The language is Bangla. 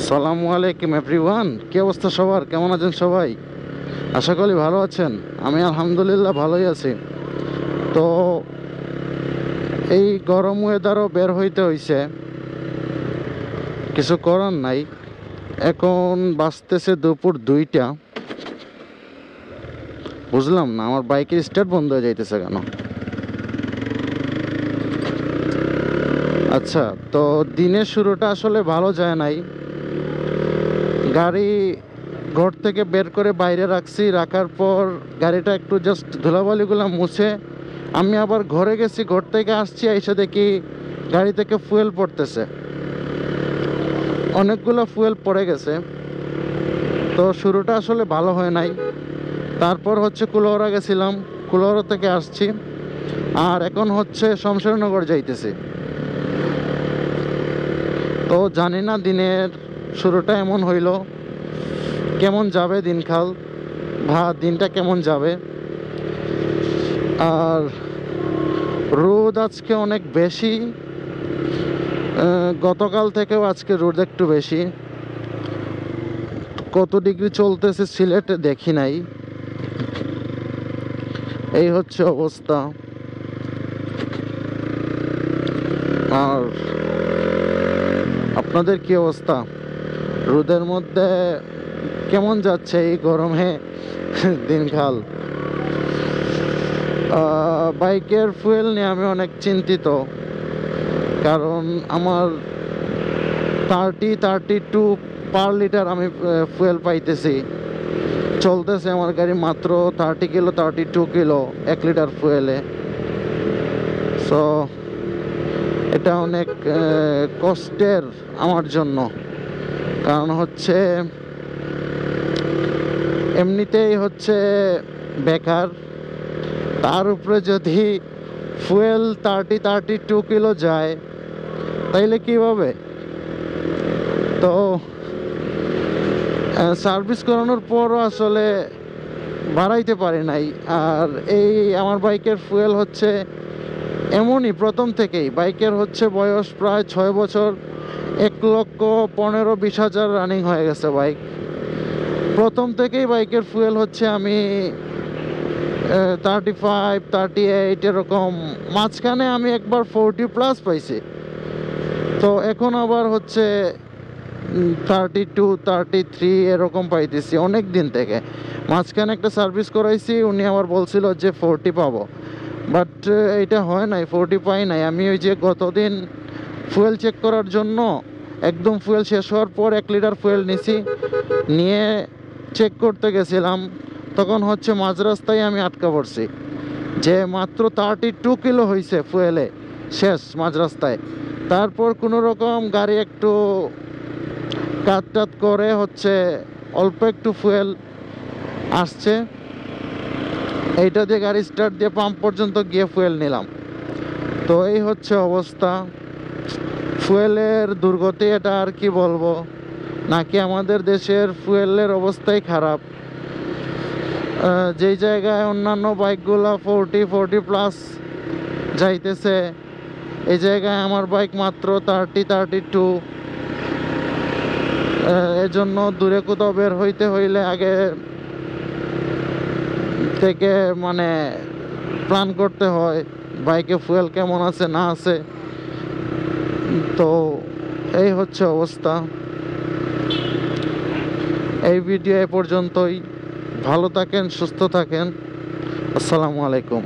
সালামু আলাইকুম এভরিওয়ান। কি অবস্থা সবার? কেমন আছেন সবাই? আশা করি ভালো আছেন। আমি আলহামদুলিল্লাহ ভালোই আছি। তো এই গরম ওয়েদারও বের হইতে হইছে, কিছু করার নাই। এখন বাজতেছে দুপুর 2টা। বুঝলাম না আমার বাইকের স্টার্ট বন্ধ হয়ে যাইতেছে কেন। আচ্ছা, তো দিনের শুরুটা আসলে ভালো যায় নাই। গাড়ি ঘর থেকে বের করে বাইরে রাখছি, রাখার পর গাড়িটা একটু জাস্ট ধুলাবালিগুলো মুছে আমি আবার ঘরে গেছি। ঘর থেকে আসছি, এসে দেখি গাড়ি থেকে ফুয়েল পড়তেছে, অনেকগুলো ফুয়েল পড়ে গেছে। তো শুরুটা আসলে ভালো হয় নাই। তারপর হচ্ছে কুলাউড়া গেছিলাম, কুলাউড়া থেকে আসছি, আর এখন হচ্ছে শমশেরনগর যাইতেছি। তো জানি না দিনের শুরুটা এমন হইল, কেমন যাবে দিনকাল বা দিনটা কেমন যাবে। আর রোদ আজকে অনেক বেশি, গতকাল থেকেও আজকে রোদ একটু বেশি। কত ডিগ্রি চলতেছে সিলেটে দেখি নাই। এই হচ্ছে অবস্থা। আর আপনাদের কি অবস্থা? রোদের মধ্যে কেমন যাচ্ছে এই গরমে দিনকাল? বাইকের ফুয়েল নিয়ে আমি অনেক চিন্তিত, কারণ আমার 32 পার লিটার আমি ফুয়েল পাইতেছি। চলতেছে আমার গাড়ি মাত্র 30 কিলো, 32 কিলো 1 লিটার ফুয়েলে। সো এটা অনেক কষ্টের আমার জন্য, কারণ হচ্ছে এমনিতেই হচ্ছে বেকার, তার উপরে যদি ফুয়েল 32 কিলো যায় তাইলে কীভাবে? তো সার্ভিস করানোর পরও আসলে বাড়াইতে পারি নাই। আর এই আমার বাইকের ফুয়েল হচ্ছে এমনই, প্রথম থেকেই বাইকের হচ্ছে বয়স প্রায় 6 বছর, 1,15,20,000 রানিং হয়ে গেছে বাইক। প্রথম থেকেই বাইকের ফুয়েল হচ্ছে আমি 35, 38 এরকম। মাঝখানে আমি একবার 40+ পাইছি। তো এখন আবার হচ্ছে 32, 33 এরকম পাইতেছি অনেক দিন থেকে। মাঝখানে একটা সার্ভিস করাইছি, উনি আবার বলছিল যে 40 পাবো, বাট এইটা হয় নাই, 40 পাই নাই। আমি ওই যে গতদিন ফুয়েল চেক করার জন্য একদম ফুয়েল শেষ হওয়ার পর 1 লিটার ফুয়েল নিছি, নিয়ে চেক করতে গেছিলাম, তখন হচ্ছে মাঝ রাস্তায় আমি আটকা পড়ছি যে মাত্র 32 কিলো হয়েছে ফুয়েলে, শেষ মাঝ রাস্তায়। তারপর কোনো রকম গাড়ি একটু কাট করে হচ্ছে অল্প একটু ফুয়েল আসছে, এইটা দিয়ে গাড়ি স্টার্ট দিয়ে পাম্প পর্যন্ত গিয়ে ফুয়েল নিলাম। তো এই হচ্ছে অবস্থা। ফুয়েলের দুর্গতি, এটা আর কি বলবো, নাকি আমাদের দেশের ফুয়েলের অবস্থাই খারাপ। যেই জায়গায় অন্যান্য বাইকগুলো 40+ যাইতেছে, এই জায়গায় আমার বাইক মাত্র 32। এজন্য দূরে কোথাও বের হইতে হইলে আগে থেকে মানে প্ল্যান করতে হয় বাইকে ফুয়েল কেমন আছে না আছে। তো এই হচ্ছে অবস্থা। এই ভিডিও এ পর্যন্তই। ভালো থাকেন, সুস্থ থাকেন। আসসালামু আলাইকুম।